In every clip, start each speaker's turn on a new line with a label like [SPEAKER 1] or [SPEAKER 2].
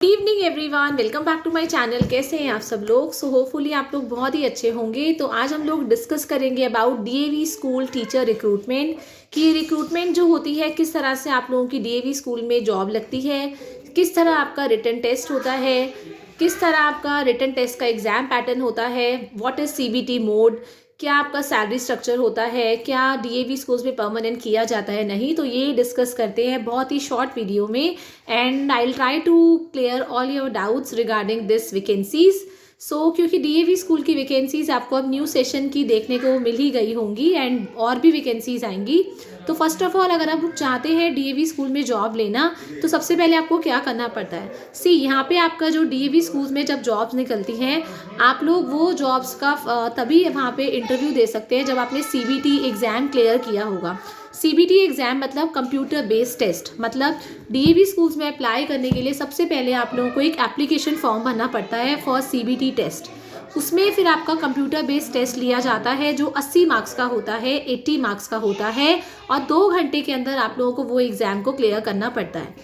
[SPEAKER 1] Good evening everyone, welcome back to my channel. कैसे हैं आप सब लोग? होपफुली आप लोग बहुत ही अच्छे होंगे। तो आज हम लोग डिस्कस करेंगे about DAV school teacher recruitment कि ये रिक्रूटमेंट जो होती है किस तरह से आप लोगों की डीएवी स्कूल में जॉब लगती है, किस तरह आपका रिटन टेस्ट होता है, किस तरह आपका रिटन टेस्ट का एग्जाम पैटर्न होता है, व्हाट इज सीबीटी मोड, क्या आपका सैलरी स्ट्रक्चर होता है, क्या डीएवी स्कूल्स में परमानेंट किया जाता है नहीं। तो ये डिस्कस करते हैं बहुत ही शॉर्ट वीडियो में and I will try to clear all your doubts regarding this vacancies. क्योंकि डीएवी स्कूल की वैकेंसीज आपको अब न्यू सेशन की देखने को मिल ही गई होंगी एंड और भी वैकेंसीज आएंगी। तो फर्स्ट ऑफ ऑल अगर आप लोग चाहते हैं डीएवी स्कूल में जॉब लेना तो सबसे पहले आपको क्या करना पड़ता है। यहाँ पे आपका जो डीएवी स्कूल में जब जॉब्स निकलती हैं आप लोग वो जॉब्स का तभी वहाँ पे इंटरव्यू दे सकते हैं जब आपने सीबीटी एग्ज़ाम क्लियर किया होगा। सीबीटी एग्ज़ाम मतलब कंप्यूटर बेस्ड टेस्ट। मतलब डीएवी स्कूल्स में अप्लाई करने के लिए सबसे पहले आप लोगों को एक एप्लीकेशन फॉर्म भरना पड़ता है फॉर सीबीटी टेस्ट। उसमें फिर आपका कंप्यूटर बेस्ड टेस्ट लिया जाता है जो 80 मार्क्स का होता है, 80 मार्क्स का होता है और 2 घंटे के अंदर आप लोगों को वो एग्ज़ाम को क्लियर करना पड़ता है।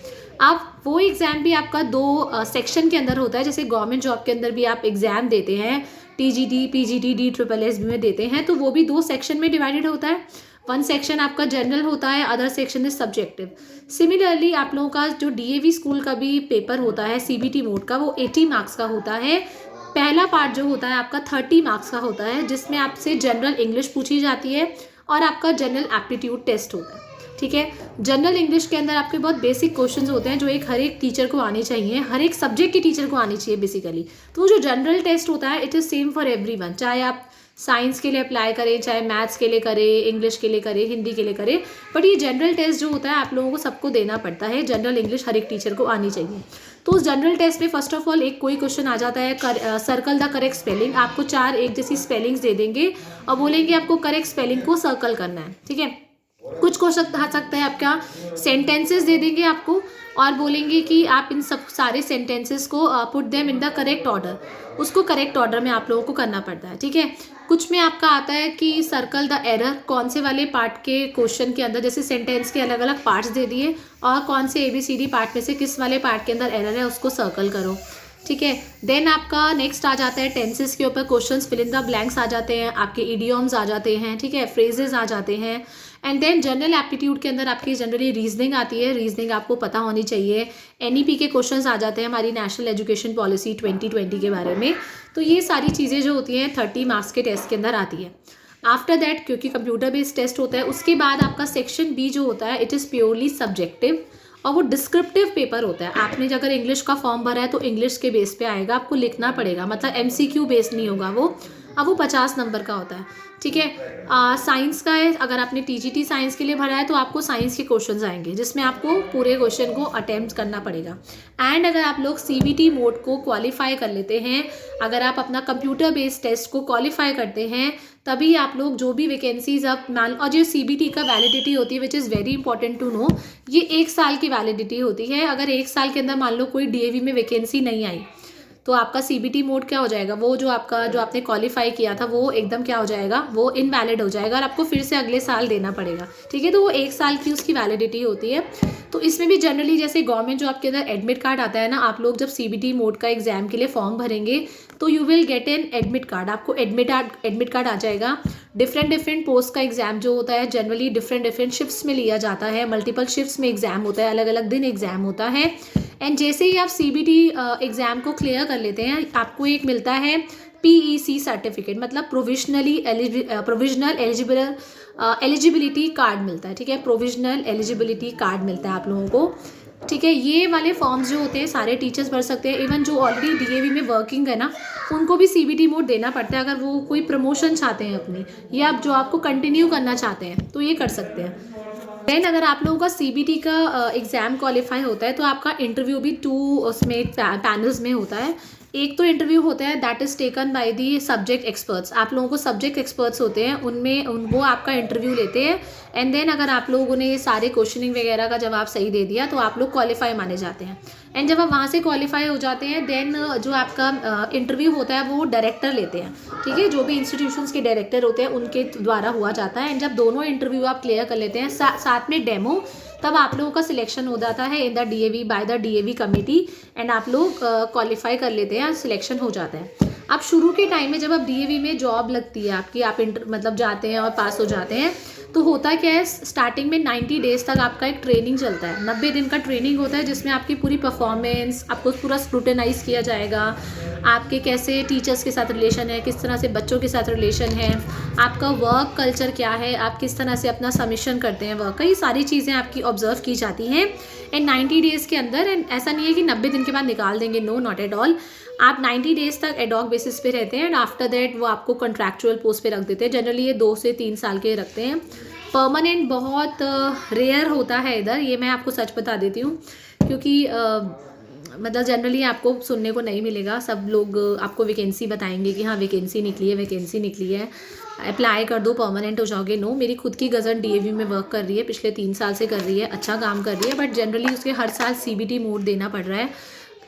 [SPEAKER 1] अब वो एग्ज़ाम भी आपका 2 सेक्शन के अंदर होता है। जैसे गवर्नमेंट जॉब के अंदर भी आप एग्ज़ाम देते हैं, टीजीटी, पीजीटी, DSSS में देते हैं, तो वो भी 2 सेक्शन में डिवाइडेड होता है। 1 सेक्शन आपका जनरल होता है, other section is subjective. Similarly आप लोगों का जो डीएवी स्कूल का भी पेपर होता है सीबीटी मोड का, वो 80 मार्क्स का होता है। पहला पार्ट जो होता है आपका 30 मार्क्स का होता है जिसमें आपसे जनरल इंग्लिश पूछी जाती है और आपका जनरल एप्टीट्यूड टेस्ट होता है। ठीक है, जनरल इंग्लिश के अंदर आपके बहुत बेसिक क्वेश्चंस होते हैं जो हर एक टीचर को आने चाहिए, हर एक सब्जेक्ट की टीचर को आनी चाहिए बेसिकली। तो वो जो जनरल टेस्ट होता है it is same for everyone, चाहे आप साइंस के लिए अप्लाई करें, चाहे मैथ्स के लिए करें, इंग्लिश के लिए करें, हिंदी के लिए करें, बट ये जनरल टेस्ट जो होता है आप लोगों को सबको देना पड़ता है। जनरल इंग्लिश हर एक टीचर को आनी चाहिए। तो उस जनरल टेस्ट में फर्स्ट ऑफ ऑल एक कोई क्वेश्चन आ जाता है, सर्कल द करेक्ट स्पेलिंग। आपको 4 एक जैसी स्पेलिंग्स दे देंगे और बोलेंगे आपको करेक्ट स्पेलिंग को सर्कल करना है। ठीक है, कुछ क्वेश्चन आ सकता है आपका सेंटेंसेस दे देंगे आपको और बोलेंगे कि आप इन सब सारे सेंटेंसेस को put them in the correct order. उसको करेक्ट ऑर्डर में आप लोगों को करना पड़ता है। ठीक है, कुछ में आपका आता है कि सर्कल द एरर, कौन से वाले पार्ट के क्वेश्चन के अंदर, जैसे सेंटेंस के अलग अलग पार्ट्स दे दिए और कौन से ABCD पार्ट में से किस वाले पार्ट के अंदर एरर है उसको सर्कल करो। ठीक है, देन आपका नेक्स्ट आ जाता है टेंसेस के ऊपर questions, fill in the blanks आ जाते हैं, आपके इडियम्स आ जाते हैं, ठीक है, फ्रेजेस आ जाते हैं। एंड देन जनरल एप्टीट्यूड के अंदर आपकी जनरली रीजनिंग आती है, रीजनिंग आपको पता होनी चाहिए। NEP के क्वेश्चंस आ जाते हैं, हमारी नेशनल एजुकेशन पॉलिसी 2020 के बारे में। तो ये सारी चीज़ें जो होती हैं 30 मार्क्स के टेस्ट के अंदर आती है। आफ्टर दैट क्योंकि कंप्यूटर बेस्ड टेस्ट होता है, उसके बाद आपका सेक्शन B जो होता है इट इज़ प्योरली सब्जेक्टिव और वो डिस्क्रिप्टिव पेपर होता है। आपने अगर इंग्लिश का फॉर्म भरा है तो इंग्लिश के बेस पे आएगा, आपको लिखना पड़ेगा, मतलब MCQ बेस नहीं होगा वो। अब वो 50 नंबर का होता है। ठीक है, साइंस का है, अगर आपने TGT साइंस के लिए भरा है तो आपको साइंस के क्वेश्चंस आएंगे जिसमें आपको पूरे क्वेश्चन को अटेम्प्ट करना पड़ेगा। एंड अगर आप लोग CBT मोड को क्वालिफाई कर लेते हैं, अगर आप अपना कंप्यूटर बेस्ड टेस्ट को क्वालिफाई करते हैं, तभी आप लोग जो भी वैकेंसीज आप मान, और जो CBT का वैलिडिटी होती है which is very important to know, ये 1 साल की वैलिडिटी होती है। अगर 1 साल के अंदर मान लो कोई DAV में वैकेंसी नहीं आई तो आपका CBT मोड क्या हो जाएगा, वो जो आपने क्वालिफाई किया था वो एकदम क्या हो जाएगा, वो इनवैलिड हो जाएगा और आपको फिर से अगले साल देना पड़ेगा। ठीक है, तो वो 1 साल की उसकी वैलिडिटी होती है। तो इसमें भी जनरली जैसे गवर्नमेंट जॉब के अंदर एडमिट कार्ड आता है ना, आप लोग जब CBT मोड का एग्जाम के लिए फॉर्म भरेंगे तो you will get an admit card, आपको एडमिट कार्ड आ जाएगा। डिफरेंट पोस्ट का एग्जाम जो होता है जनरली डिफरेंट शिफ्ट्स में लिया जाता है, मल्टीपल शिफ्ट्स में एग्जाम होता है, अलग अलग दिन एग्जाम होता है। एंड जैसे ही आप CBT एग्ज़ाम को क्लियर कर लेते हैं आपको एक मिलता है PEC सर्टिफिकेट, मतलब प्रोविजनल एलिजिबिलिटी कार्ड मिलता है। ठीक है, प्रोविजनल एलिजिबिलिटी कार्ड मिलता है आप लोगों को। ठीक है, ये वाले फॉर्म्स जो होते हैं सारे टीचर्स भर सकते हैं, इवन जो ऑलरेडी DAV में वर्किंग है ना उनको भी CBT मोड देना पड़ता है अगर वो कोई प्रमोशन चाहते हैं अपनी, या आप जो आपको कंटिन्यू करना चाहते हैं तो ये कर सकते हैं। देन अगर आप लोगों का CBT का एग्ज़ाम क्वालिफाई होता है तो आपका इंटरव्यू भी 2 उसमें पैनल्स में होता है। एक तो इंटरव्यू होता है that is taken by the subject experts, आप लोगों को सब्जेक्ट एक्सपर्ट्स होते हैं वो आपका इंटरव्यू लेते हैं। एंड देन अगर आप लोगों ने सारे क्वेश्चनिंग वगैरह का जवाब सही दे दिया तो आप लोग क्वालिफाई माने जाते हैं। एंड जब आप वहाँ से क्वालिफाई हो जाते हैं देन जो आपका इंटरव्यू होता है वो डायरेक्टर लेते हैं। ठीक है, जो भी इंस्टीट्यूशंस के डायरेक्टर होते हैं उनके द्वारा हुआ जाता है। एंड जब दोनों इंटरव्यू आप क्लियर कर लेते हैं साथ में डेमो, तब आप लोगों का सिलेक्शन हो जाता है in the DAV by the DAV committee and आप लोग क्वालिफाई कर लेते हैं, सिलेक्शन हो जाता है। अब शुरू के टाइम में जब आप डीएवी में जॉब लगती है आपकी, आप मतलब जाते हैं और पास हो जाते हैं, तो होता क्या है स्टार्टिंग में 90 डेज तक आपका एक ट्रेनिंग चलता है, 90 दिन का ट्रेनिंग होता है जिसमें आपकी पूरी परफॉर्मेंस, आपको पूरा स्क्रूटनाइज किया जाएगा, आपके कैसे टीचर्स के साथ रिलेशन है, किस तरह से बच्चों के साथ रिलेशन है, आपका वर्क कल्चर क्या है, आप किस तरह से अपना सबमिशन करते हैं वर्क का, ये सारी चीज़ें आपकी ऑब्जर्व की जाती हैं एंड 90 डेज़ के अंदर। एंड ऐसा नहीं है कि 90 दिन के बाद निकाल देंगे, नो नॉट एट ऑल। आप 90 डेज़ तक एडॉक बेसिस पे रहते हैं एंड आफ्टर दैट वो आपको कॉन्ट्रैक्चुअल पोस्ट पे रख देते हैं। जनरली ये 2 से 3 साल के रखते हैं। परमानेंट बहुत रेयर होता है इधर, ये मैं आपको सच बता देती हूँ, क्योंकि मतलब जनरली आपको सुनने को नहीं मिलेगा। सब लोग आपको वैकेंसी बताएंगे कि हाँ वैकेंसी निकली है, वैकेंसी निकली है, अप्लाई कर दो परमानेंट हो जाओगे। नो, मेरी खुद की कज़न डीएवी में वर्क कर रही है, पिछले 3 साल से कर रही है, अच्छा काम कर रही है, बट जनरली उसके हर साल सीबीटी मोड देना पड़ रहा है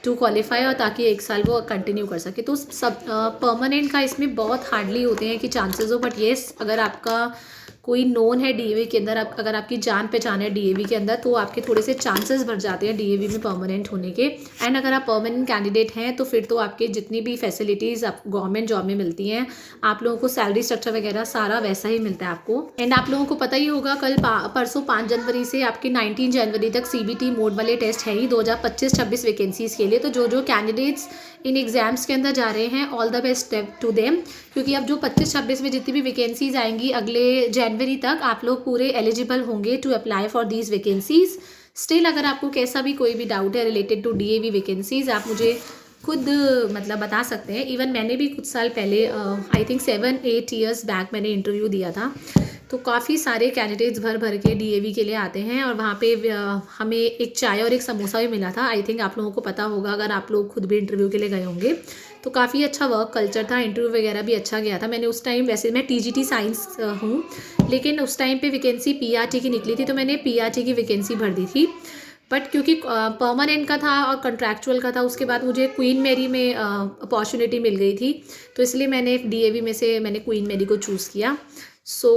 [SPEAKER 1] टू क्वालिफाई, और ताकि 1 साल वो कंटिन्यू कर सके। तो सब परमानेंट का इसमें बहुत हार्डली होते हैं कि चांसेस हो, बट येस अगर आपका कोई नोन है डीएवी के अंदर, अगर आपकी जान पहचान है डीएवी के अंदर, तो आपके थोड़े से चांसेस बढ़ जाते हैं डीएवी में परमानेंट होने के। एंड अगर आप परमानेंट कैंडिडेट हैं तो फिर तो आपके जितनी भी फैसिलिटीज़ आप गवर्नमेंट जॉब में मिलती हैं, आप लोगों को सैलरी स्ट्रक्चर वगैरह सारा वैसा ही मिलता है आपको। एंड आप लोगों को पता ही होगा कल परसों 5 जनवरी से आपके 19 जनवरी तक सीबीटी मोड वाले टेस्ट है ही 2025-26 वैकेंसीज़ के लिए। तो जो कैंडिडेट्स इन एग्ज़ाम्स के अंदर जा रहे हैं, all the best to them, क्योंकि अब जो 25-26 में जितनी भी वैकेंसीज़ आएंगी अगले जनवरी तक, आप लोग पूरे एलिजिबल होंगे to apply for these vacancies. Still अगर आपको कैसा भी कोई भी डाउट है रिलेटेड टू डीएवी वैकेंसीज़, आप मुझे खुद मतलब बता सकते हैं। इवन मैंने भी कुछ साल पहले आई थिंक 7-8 ईयर्स बैक मैंने इंटरव्यू दिया था। तो काफ़ी सारे कैंडिडेट्स भर भर के डीएवी के लिए आते हैं और वहाँ पे हमें एक चाय और एक समोसा भी मिला था। आई थिंक आप लोगों को पता होगा अगर आप लोग खुद भी इंटरव्यू के लिए गए होंगे। तो काफ़ी अच्छा वर्क कल्चर था, इंटरव्यू वगैरह भी अच्छा गया था। मैंने उस टाइम, वैसे मैं टीजीटी साइंस हूँ, लेकिन उस टाइम पे वैकेंसी पीआरटी की निकली थी, तो मैंने पीआरटी की वैकेंसी भर दी थी। बट क्योंकि परमानेंट का था और कॉन्ट्रैक्चुअल का था, उसके बाद मुझे क्वीन मैरी में अपॉर्चुनिटी मिल गई थी, तो इसलिए मैंने डीएवी में से मैंने क्वीन मैरी को चूज़ किया। सो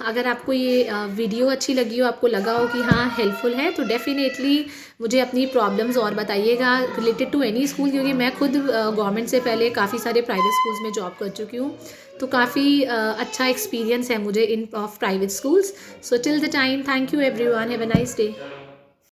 [SPEAKER 1] अगर आपको ये वीडियो अच्छी लगी हो, आपको लगा हो कि हाँ हेल्पफुल है, तो डेफिनेटली मुझे अपनी प्रॉब्लम्स और बताइएगा रिलेटेड टू एनी स्कूल, क्योंकि मैं खुद गवर्नमेंट से पहले काफ़ी सारे प्राइवेट स्कूल्स में जॉब कर चुकी हूँ। तो काफ़ी अच्छा एक्सपीरियंस है मुझे in of private schools. So till the time, thank you everyone, have a nice day.